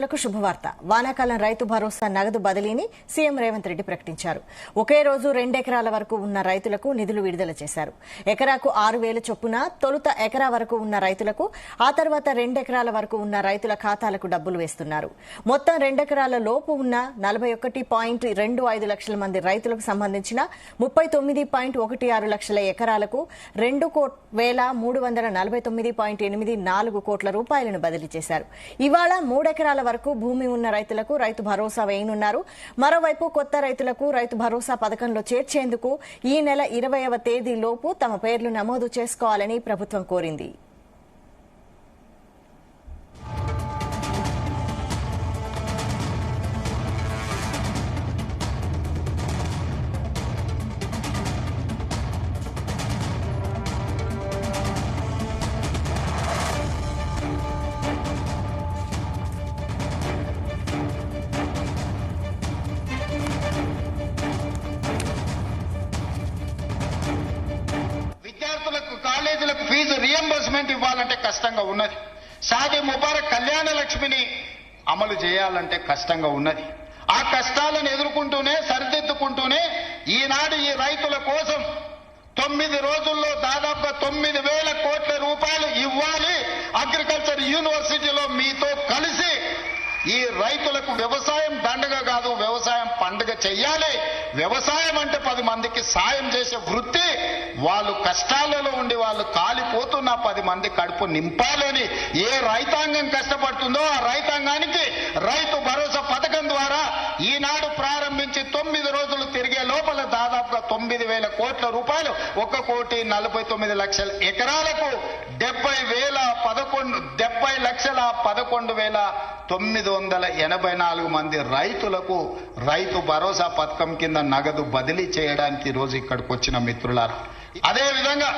శుభవార్త. వానాకాలం రైతు భరోసా నగదు బదిలీని సీఎం రేవంత్ రెడ్డి ప్రకటించారు. ఒకే రోజు 2 ఎకరాల వరకు ఉన్న రైతులకు నిధులు విడుదల చేశారు. ఎకరాకు 6,000 చొప్పున తొలుత ఎకరా వరకు ఉన్న రైతులకు, ఆ తర్వాత 2 ఎకరాల వరకు ఉన్న రైతుల ఖాతాలకు డబ్బులు వేస్తున్నారు. మొత్తం 2 ఎకరాల లోపు ఉన్న 41.25 లక్షల మంది రైతులకు సంబంధించిన 39.16 లక్షల ఎకరాలకు 2,349.84 కోట్ల రూపాయలను బదిలీ చేశారు. ఇవాళ 3 ఎకరాల వరకు భూమి ఉన్న రైతులకు రైతు భరోసా వేయనున్నారు. మరోవైపు కొత్త రైతులకు రైతు భరోసా పథకంలో చేర్చేందుకు ఈ నెల 20వ తేదీలోపు తమ పేర్లు నమోదు చేసుకోవాలని ప్రభుత్వం కోరింది. కాలేజీలకు ఫీజు రియంబర్స్మెంట్ ఇవ్వాలంటే కష్టంగా ఉన్నది. షాదీ ముబారక్ కళ్యాణ లక్ష్మిని అమలు చేయాలంటే కష్టంగా ఉన్నది. ఆ కష్టాలను ఎదుర్కొంటూనే సరిదిద్దుకుంటూనే ఈనాడు ఈ రైతుల కోసం 9 రోజుల్లో దాదాపుగా 9,000 కోట్ల రూపాయలు ఇవ్వాలి. అగ్రికల్చర్ యూనివర్సిటీలో మీతో కలిసి ఈ రైతులకు వ్యవసాయం దండగ కాదు, వ్యవసాయం పండుగ చెయ్యాలి. వ్యవసాయం అంటే 10 మందికి సాయం చేసే వృత్తి. వాళ్ళు కష్టాలలో ఉండి వాళ్ళు కాలిపోతున్న 10 మంది కడుపు నింపాలని ఏ రైతాంగం కష్టపడుతుందో ఆ రైతాంగానికి రైతు భరోసా పథకం ద్వారా ఈనాడు ప్రారంభించి 9 రోజులు తిరిగే లోపల దాదాపుగా 9,000 కోట్ల రూపాయలు 1,49,00,000 ఎకరాలకు 70,11,984 మంది రైతులకు రైతు భరోసా పథకం కింద నగదు బదిలీ చేయడానికి ఈరోజు ఇక్కడికి వచ్చిన మిత్రులారా, అదేవిధంగా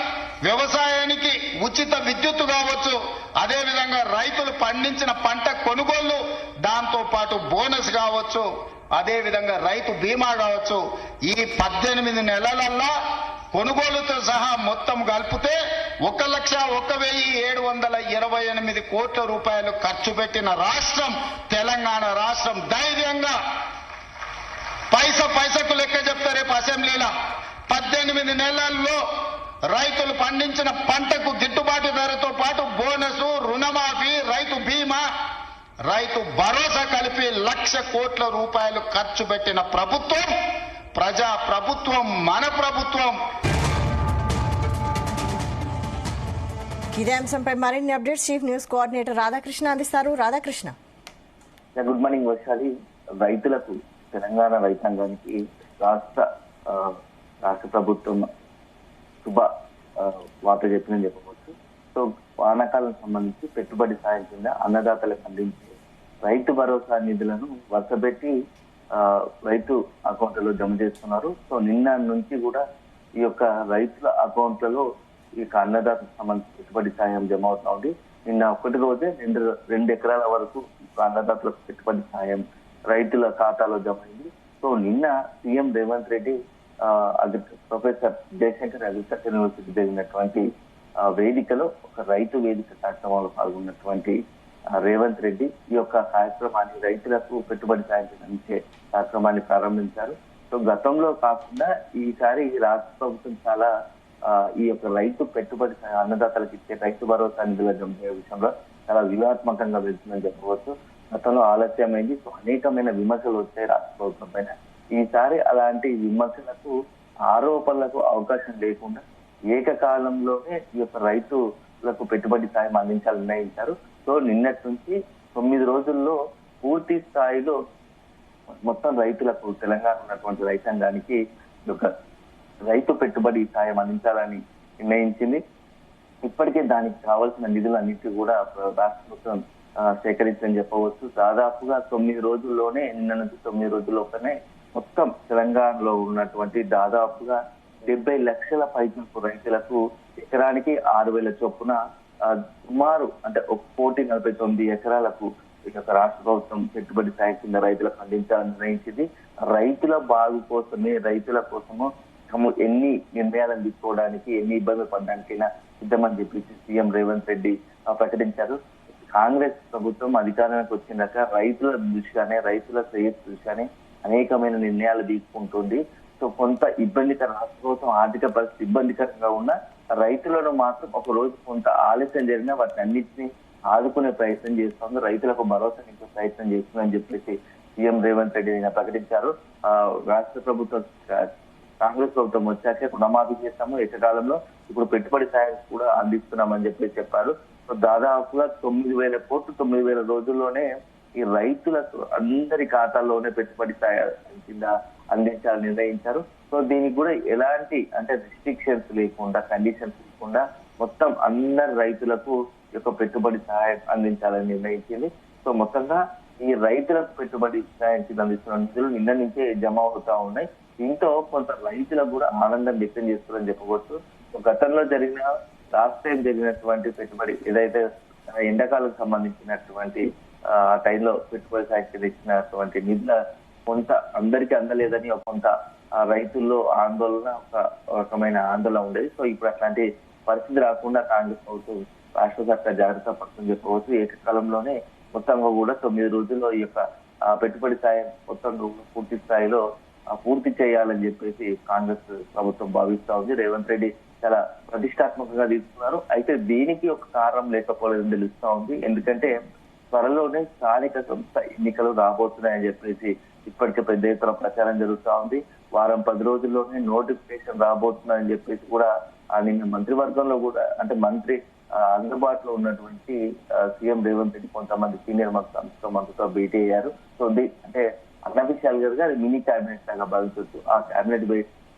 వ్యవసాయానికి ఉచిత విద్యుత్తు కావచ్చు, అదేవిధంగా రైతులు పండించిన పంట కొనుగోళ్లు, దాంతో పాటు బోనస్ కావచ్చు, అదేవిధంగా రైతు బీమా కావచ్చు. ఈ 18 నెలలల్లా కొనుగోలుతో సహా మొత్తం కలిపితే 1,01,728 కోట్ల రూపాయలు ఖర్చు పెట్టిన రాష్ట్రం తెలంగాణ రాష్ట్రం. ధైర్యంగా పైసకు లెక్క చెప్తా రేపు అసెంబ్లీలో. 18 నెలల్లో రైతులు పండించిన పంటకు గిట్టుబాటు ధరతో పాటు బోనసు, రుణమాఫీ, రైతు బీమా, రైతు భరోసా కలిపి 1,00,000 కోట్ల రూపాయలు ఖర్చు పెట్టిన ప్రభుత్వం ప్రజా ప్రభుత్వం, మన ప్రభుత్వం. ఇదే అంశంపై మరిన్ని updates chief news coordinator Radhakrishna అందిస్తారు. రాధాకృష్ణ. Good morning Vaishali. రైతులకు, తెలంగాణ రైతాంగానికి రాష్ట్ర ప్రభుత్వం శుభ వార్త చెప్పిందని చెప్పవచ్చు. సో వానాకాలం సంబంధించి పెట్టుబడి సాయం కింద అన్నదాతలకు అందించే రైతు భరోసా నిధులను వరుసపెట్టి రైతు అకౌంట్లలో జమ చేస్తున్నారు. సో నిన్న నుంచి కూడా ఈ యొక్క రైతుల అకౌంట్లలో ఈ అన్నదాతకు సంబంధించి పెట్టుబడి సాయం జమ అవుతా ఉంది. నిన్న ఒకటి రోజే 2 ఎకరాల వరకు అన్నదాతలకు పెట్టుబడి సాయం రైతుల ఖాతాలో జమ అయింది. సో నిన్న CM Revanth Reddy professor Jayashankar agriculture university జరిగినటువంటి వేదికలో ఒక రైతు వేదిక కార్యక్రమంలో పాల్గొన్నటువంటి రేవంత్ రెడ్డి ఈ యొక్క కార్యక్రమాన్ని, రైతులకు పెట్టుబడి సాయం అందించే కార్యక్రమాన్ని ప్రారంభించారు. సో గతంలో కాకుండా ఈసారి రాష్ట్ర ప్రభుత్వం చాలా ఈ యొక్క రైతు పెట్టుబడి అన్నదాతలకు ఇచ్చే రైతు భరోసా నిధుల జమ విషయంలో చాలా వ్యూహాత్మకంగా వెళ్తుందని చెప్పవచ్చు. గతంలో ఆలస్యమైంది. సో అనేకమైన విమర్శలు వచ్చాయి రాష్ట్ర ప్రభుత్వం పైన. ఈసారి అలాంటి విమర్శలకు, ఆరోపణలకు అవకాశం లేకుండా ఏకకాలంలోనే ఈ యొక్క రైతులకు పెట్టుబడి సాయం అందించాలని నిర్ణయించారు. సో నిన్నటి నుంచి 9 రోజుల్లో పూర్తి స్థాయిలో మొత్తం రైతులకు, తెలంగాణ ఉన్నటువంటి రైతాంగానికి ఒక రైతు పెట్టుబడి సాయం అందించాలని నిర్ణయించింది. ఇప్పటికే దానికి కావాల్సిన నిధులన్నింటి కూడా రాష్ట్ర ప్రభుత్వం సేకరించని చెప్పవచ్చు. దాదాపుగా 9 రోజుల్లోనే, నిన్న నుంచి 9 రోజుల్లోనే మొత్తం తెలంగాణలో ఉన్నటువంటి దాదాపుగా 70 లక్షల పైచలకు రైతులకు ఎకరానికి 6,000 చొప్పున సుమారు అంటే 1,49 ఎకరాలకు ఈ యొక్క రాష్ట్ర ప్రభుత్వం పెట్టుబడి సాయం కింద రైతులకు అందించాలని నిర్ణయించింది. రైతుల బాగు కోసమే, రైతుల కోసము ఎన్ని నిర్ణయాలను తీసుకోవడానికి, ఎన్ని ఇబ్బందులు పడడానికైనా సిద్ధమని చెప్పేసి సీఎం రేవంత్ రెడ్డి ప్రకటించారు. కాంగ్రెస్ ప్రభుత్వం అధికారానికి వచ్చినాక రైతుల దృష్టిగానే రైతుల శ్రేయస్సు దృష్టిగానే అనేకమైన నిర్ణయాలు తీసుకుంటుంది. సో కొంత ఇబ్బందికర రాష్ట్ర ప్రభుత్వం ఆర్థిక పరిస్థితి ఇబ్బందికరంగా ఉన్న రైతులను మాత్రం ఒక రోజు కొంత ఆలస్యం జరిగినా వాటిని అన్నింటినీ ఆదుకునే ప్రయత్నం చేస్తుంది, రైతులకు భరోసా నింపే ప్రయత్నం చేస్తుందని చెప్పేసి సీఎం రేవంత్ రెడ్డి నిన్న ప్రకటించారు. రాష్ట్ర ప్రభుత్వం కాంగ్రెస్ ప్రభుత్వం వచ్చాకే రుణమాఫీ చేస్తాము, ఏకకాలంలో ఇప్పుడు పెట్టుబడి సాయం కూడా అందిస్తున్నామని చెప్పేసి చెప్పారు. సో దాదాపుగా 9,000 కోట్లు 9,000 రోజుల్లోనే ఈ రైతులకు అందరి ఖాతాల్లోనే పెట్టుబడి సాయం కింద అందించాలని నిర్ణయించారు. సో దీనికి కూడా ఎలాంటి అంటే రిస్ట్రిక్షన్స్ లేకుండా, కండిషన్స్ లేకుండా మొత్తం అందరి రైతులకు యొక్క పెట్టుబడి సహాయం అందించాలని నిర్ణయించింది. సో మొత్తంగా ఈ రైతులకు పెట్టుబడి సహాయం కింద అందిస్తున్న నిధులు నిన్న నుంచే జమ అవుతా ఉన్నాయి. దీంతో కొంత రైతులకు కూడా ఆనందం వ్యక్తం చేస్తుందని చెప్పవచ్చు. గతంలో లాస్ట్ టైం జరిగినటువంటి పెట్టుబడి ఏదైతే ఎండాకాలకు సంబంధించినటువంటి ఆ టైంలో పెట్టుబడి సాయం కింద ఇచ్చినటువంటి నిధుల కొంత అందరికీ అందలేదని కొంత రైతుల్లో ఆందోళన, ఒక రకమైన ఆందోళన ఉండేది. సో ఇప్పుడు అట్లాంటి పరిస్థితి రాకుండా కాంగ్రెస్ ప్రభుత్వం రాష్ట్ర సర్కార్ జాగ్రత్త పడుతుందని చెప్పవచ్చు. ఏకకాలంలోనే మొత్తంగా కూడా 9 రోజుల్లో ఈ యొక్క పెట్టుబడి సాయం మొత్తంగా పూర్తి స్థాయిలో పూర్తి చేయాలని చెప్పేసి కాంగ్రెస్ ప్రభుత్వం భావిస్తా ఉంది. రేవంత్ రెడ్డి చాలా ప్రతిష్టాత్మకంగా తీసుకున్నారు. అయితే దీనికి ఒక కారణం లేకపోలేదని తెలుస్తా ఉంది. ఎందుకంటే త్వరలోనే స్థానిక సంస్థ ఎన్నికలు రాబోతున్నాయని చెప్పేసి ఇప్పటికే పెద్ద ఎత్తున ప్రచారం జరుగుతా ఉంది. వారం 10 రోజుల్లోనే నోటిఫికేషన్ రాబోతున్నాయని చెప్పేసి కూడా నిన్న మంత్రివర్గంలో కూడా అంటే మంత్రి అందుబాటులో ఉన్నటువంటి సీఎం రేవంత్ రెడ్డి కొంతమంది సీనియర్ మంత్రులతో భేటీ అయ్యారు. సో అంటే అన్అఫిషియల్ గా అది మినీ క్యాబినెట్ లాగా భావించవచ్చు. ఆ క్యాబినెట్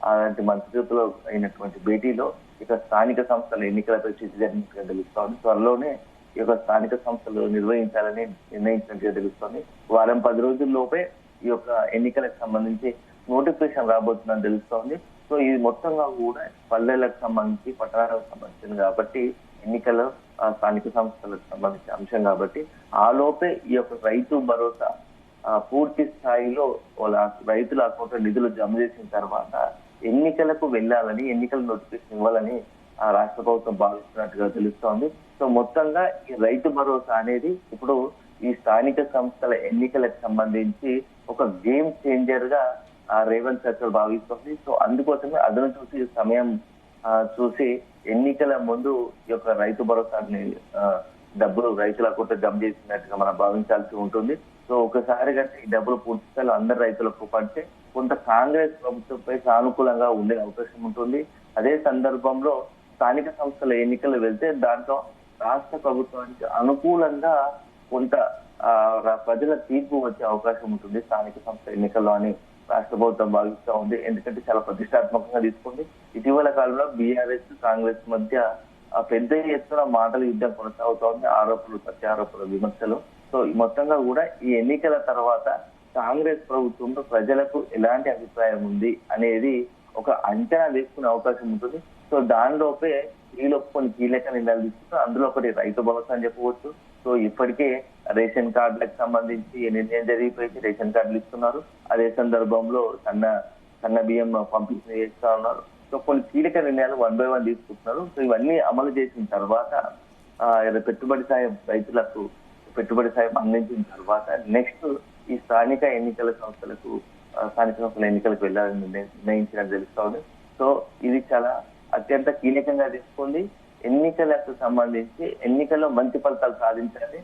అలాంటి మంత్రిత్వలో అయినటువంటి భేటీలో ఇక స్థానిక సంస్థల ఎన్నికలపై చర్చ జరిగినట్టుగా తెలుస్తోంది. త్వరలోనే ఈ యొక్క స్థానిక సంస్థలు నిర్వహించాలని నిర్ణయించినట్టుగా తెలుస్తోంది. వారం 10 రోజుల్లోపే ఈ యొక్క ఎన్నికలకు సంబంధించి నోటిఫికేషన్ రాబోతుందని తెలుస్తోంది. సో ఇది మొత్తంగా కూడా పల్లెలకు సంబంధించి పట్టణాలకు సంబంధించింది కాబట్టి ఎన్నికల్లో స్థానిక సంస్థలకు సంబంధించిన అంశం కాబట్టి ఆ లోపే ఈ యొక్క రైతు భరోసా పూర్తి స్థాయిలో వాళ్ళ రైతుల అకౌంట్లో నిధులు జమ చేసిన తర్వాత ఎన్నికలకు వెళ్ళాలని, ఎన్నికల నోటిఫికేషన్ ఇవ్వాలని రాష్ట్ర ప్రభుత్వం భావిస్తున్నట్టుగా తెలుస్తోంది. సో మొత్తంగా ఈ రైతు భరోసా అనేది ఇప్పుడు ఈ స్థానిక సంస్థల ఎన్నికలకు సంబంధించి ఒక గేమ్ చేంజర్ గా రేవంత్ సర్కార్ భావిస్తోంది. సో అందుకోసమే అదను చూసి సమయం చూసి ఎన్నికల ముందు ఈ యొక్క రైతు భరోసాని డబ్బులు రైతుల అకౌంట్లో జమ చేసినట్టుగా మనం భావించాల్సి ఉంటుంది. సో ఒకసారి కంటే ఈ డబ్బులు పూర్తి స్థాయిలో అందరు రైతులకు పడితే కొంత కాంగ్రెస్ ప్రభుత్వంపై సానుకూలంగా ఉండే అవకాశం ఉంటుంది. అదే సందర్భంలో స్థానిక సంస్థల ఎన్నికలు వెళ్తే దాంట్లో రాష్ట్ర ప్రభుత్వానికి అనుకూలంగా కొంత ప్రజల తీర్పు వచ్చే అవకాశం ఉంటుంది స్థానిక సంస్థ ఎన్నికల్లో అని రాష్ట్ర ప్రభుత్వం భావిస్తూ ఉంది. ఎందుకంటే చాలా ప్రతిష్టాత్మకంగా తీసుకుంది. ఇటీవల కాలంలో బీఆర్ఎస్ కాంగ్రెస్ మధ్య పెద్ద ఎత్తున మాటల యుద్ధం కొనసాగుతోంది. ఆరోపణలు, ప్రత్యారోపణలు, విమర్శలు. సో మొత్తంగా కూడా ఈ ఎన్నికల తర్వాత కాంగ్రెస్ ప్రభుత్వంలో ప్రజలకు ఎలాంటి అభిప్రాయం ఉంది అనేది ఒక అంచనా వేసుకునే అవకాశం ఉంటుంది. సో దానిలోపే కొన్ని కీలక నిర్ణయాలు తీసుకుంటారు. అందులో ఒకటి రైతు భరోసా అని చెప్పవచ్చు. సో ఇప్పటికే రేషన్ కార్డులకు సంబంధించి నిర్ణయం జరిగిపోయి రేషన్ కార్డులు ఇస్తున్నారు. అదే సందర్భంలో సన్న బియ్యం పంపిణీ చేస్తా ఉన్నారు. సో కొన్ని కీలక నిర్ణయాలు 1 by 1 తీసుకుంటున్నారు. సో ఇవన్నీ అమలు చేసిన తర్వాత పెట్టుబడి సాయం రైతులకు పెట్టుబడి సాయం అందించిన తర్వాత నెక్స్ట్ ఈ స్థానిక సంస్థల ఎన్నికలకు వెళ్ళాలని నిర్ణయించినట్టు తెలుస్తా ఉంది. సో ఇది చాలా అత్యంత కీలకంగా తీసుకుంది. ఎన్నికలకు సంబంధించి ఎన్నికల్లో మంచి ఫలితాలు సాధించాలి,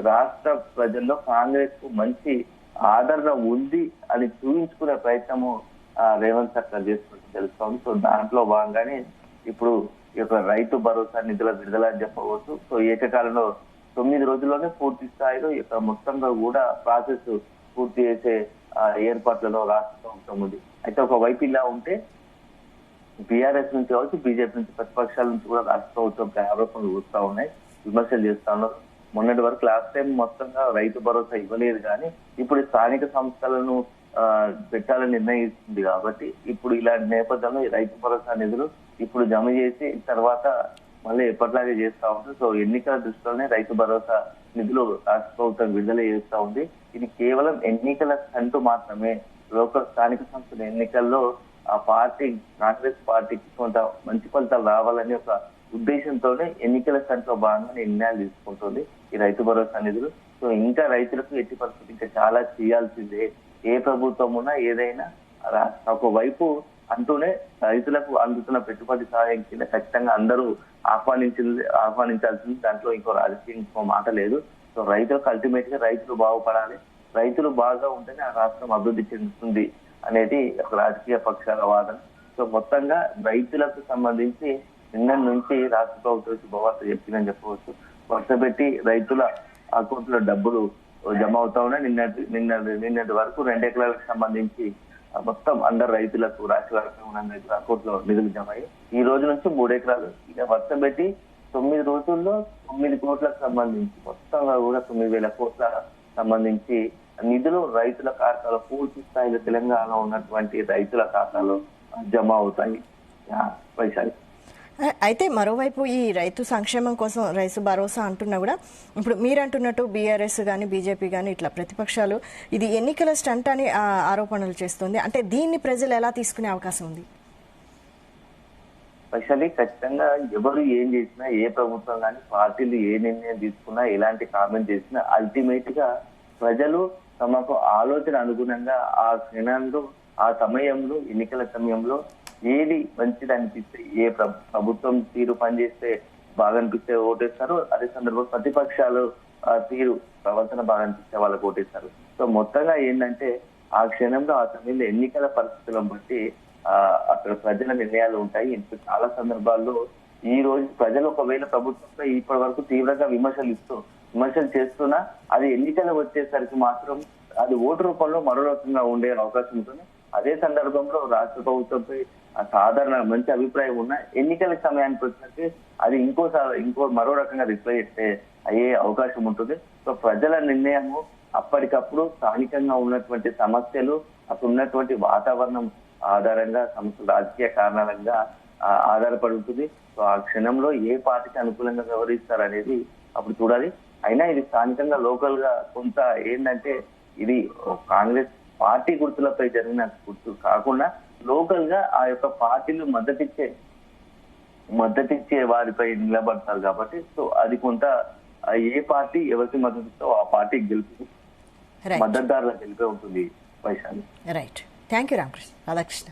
రాష్ట్ర ప్రజల్లో కాంగ్రెస్ కు మంచి ఆదరణ ఉంది అని చూపించుకునే ప్రయత్నము రేవంత్ సర్కార్ చేస్తున్నట్టు తెలుస్తోంది. సో దాంట్లో భాగంగానే ఇప్పుడు ఈ యొక్క రైతు భరోసా నిధుల విడుదల అని చెప్పవచ్చు. సో ఏకకాలంలో 9 రోజుల్లోనే పూర్తి స్థాయిలో ఈ యొక్క మొత్తంగా కూడా ప్రాసెస్ పూర్తి చేసే ఏర్పాట్లలో రాష్ట్ర ప్రభుత్వం ఉంది. అయితే ఒకవైపు ఇలా ఉంటే బీఆర్ఎస్ నుంచి కావచ్చు, బీజేపీ నుంచి, ప్రతిపక్షాల నుంచి కూడా రాష్ట్ర ప్రభుత్వంపై ఆరోపణలు వస్తూ ఉన్నాయి, విమర్శలు చేస్తా ఉన్నారు. మొన్నటి వరకు లాస్ట్ టైం మొత్తంగా రైతు భరోసా ఇవ్వలేదు, కానీ ఇప్పుడు స్థానిక సంస్థలను పెట్టాలని నిర్ణయిస్తుంది కాబట్టి ఇప్పుడు ఇలాంటి నేపథ్యంలో రైతు భరోసా నిధులు ఇప్పుడు జమ చేసి తర్వాత మళ్ళీ ఎప్పటిలాగే చేస్తా ఉంది. సో ఎన్నికల దృష్టిలోనే రైతు భరోసా నిధులు రాష్ట్ర ప్రభుత్వం విడుదల చేస్తా ఉంది. ఇది కేవలం ఎన్నికల స్టంట్ మాత్రమే. లోకల్ స్థానిక సంస్థల ఎన్నికల్లో కాంగ్రెస్ పార్టీకి కొంత మంచి ఫలితాలు రావాలని ఒక ఉద్దేశంతోనే ఎన్నికల స్టంట్ లో భాగంగా నిర్ణయాలు తీసుకుంటుంది. ఈ రైతు భరోసా నిధులు. సో ఇంకా రైతులకు ఎట్టి పరిస్థితి ఇంకా చాలా చేయాల్సిందే. ఏ ప్రభుత్వం ఉన్నా ఏదైనా ఒకవైపు అంటూనే రైతులకు అందుతున్న పెట్టుబడి సహాయం కింద ఖచ్చితంగా అందరూ ఆహ్వానించాల్సింది. దాంట్లో ఇంకో రాజకీయం ఇంకో మాట లేదు. సో రైతులకు అల్టిమేట్ గా రైతులు బాగుపడాలి, రైతులు బాగా ఉంటేనే ఆ రాష్ట్రం అభివృద్ధి చెందుతుంది అనేది ఒక రాజకీయ పక్షాల వాదన. సో మొత్తంగా రైతులకు సంబంధించి నిన్న నుంచి రాష్ట్ర ప్రభుత్వం శుభవార్త చెప్పిందని చెప్పవచ్చు. వరుస పెట్టి రైతుల అకౌంట్ లో డబ్బులు జమ అవుతా ఉన్నాయి. నిన్నటి వరకు 2 ఎకరాలకు సంబంధించి మొత్తం అందరు రైతులకు రాష్ట్ర వ్యాప్తంగా ఉన్న రైతుల అకౌంట్ లో నిధులు జమ అయ్యి ఈ రోజు నుంచి 3 ఎకరాలు ఇక వరుస పెట్టి 9 రోజుల్లో 9 కోట్లకు సంబంధించి మొత్తంగా కూడా 9,000 కోట్ల సంబంధించి నిధులు రైతుల ఖాతాలో పూర్తి స్థాయిలో తెలంగాణలో ఉన్నటువంటి రైతుల ఖాతాలో జమ అవుతాయి. వైశాలి. అయితే మరోవైపు ఈ రైతు సంక్షేమం కోసం రైతు భరోసా అంటున్నా కూడా ఇప్పుడు మీరు అంటున్నట్టు బీఆర్ఎస్ కానీ బీజేపీ కానీ ఇట్లా ప్రతిపక్షాలు ఇది ఎన్నికల స్టంట్ అని ఆరోపణలు చేస్తుంది. అంటే దీన్ని ప్రజలు ఎలా తీసుకునే అవకాశం ఉంది? వైశాలి, ఖచ్చితంగా ఎవరు ఏం చేసినా, ఏ ప్రభుత్వం కానీ పార్టీలు ఏ నిర్ణయం తీసుకున్నా, ఎలాంటి కామెంట్ చేసినా అల్టిమేట్ గా ప్రజలు తమకు ఆలోచన అనుగుణంగా ఆ క్షణంలో ఆ సమయంలో ఎన్నికల సమయంలో ఏది మంచిది అనిపిస్తే, ఏ ప్రభుత్వం తీరు పనిచేస్తే బాగా అనిపిస్తే ఓటేస్తారు. అదే సందర్భంలో ప్రతిపక్షాలు తీరు ప్రవర్తన బాగా అనిపిస్తే వాళ్ళకి ఓటేస్తారు. సో మొత్తంగా ఏంటంటే ఆ క్షణంలో ఆ సమయంలో ఎన్నికల పరిస్థితులను బట్టి అక్కడ ప్రజల నిర్ణయాలు ఉంటాయి. ఇంకా చాలా సందర్భాల్లో ఈ రోజు ప్రజలు ఒకవేళ ప్రభుత్వంపై ఇప్పటి వరకు తీవ్రంగా విమర్శలు చేస్తున్నా అది ఎన్నికలు వచ్చేసరికి మాత్రం అది ఓటు రూపంలో మరో రకంగా ఉండే అవకాశం ఉంటుంది. అదే సందర్భంలో రాష్ట్ర ప్రభుత్వంపై సాధారణ మంచి అభిప్రాయం ఉన్న ఎన్నికల సమయానికి వచ్చినట్టు అది ఇంకో మరో రకంగా రిప్లై అయ్యే అవకాశం ఉంటుంది. సో ప్రజల నిర్ణయము అప్పటికప్పుడు స్థానికంగా ఉన్నటువంటి సమస్యలు, అక్కడ ఉన్నటువంటి వాతావరణం ఆధారంగా సమస్యలు రాజకీయ కారణాలంగా ఆధారపడి ఉంటుంది. సో ఆ క్షణంలో ఏ పార్టీకి అనుకూలంగా వ్యవహరిస్తారు అనేది అప్పుడు చూడాలి. అయినా ఇది స్థానికంగా లోకల్ గా కొంత ఏంటంటే ఇది కాంగ్రెస్ పార్టీ గుర్తులపై జరిగిన గుర్తు కాకుండా లోకల్ గా ఆ యొక్క పార్టీలు మద్దతిచ్చే వారిపై నిలబడతారు కాబట్టి సో అది కొంత ఏ పార్టీ ఎవరికి మద్దతితో ఆ పార్టీ గెలుపు మద్దతుదారుల గెలిపే ఉంటుంది. Vaishali. Right. Thank you Ramakrishna.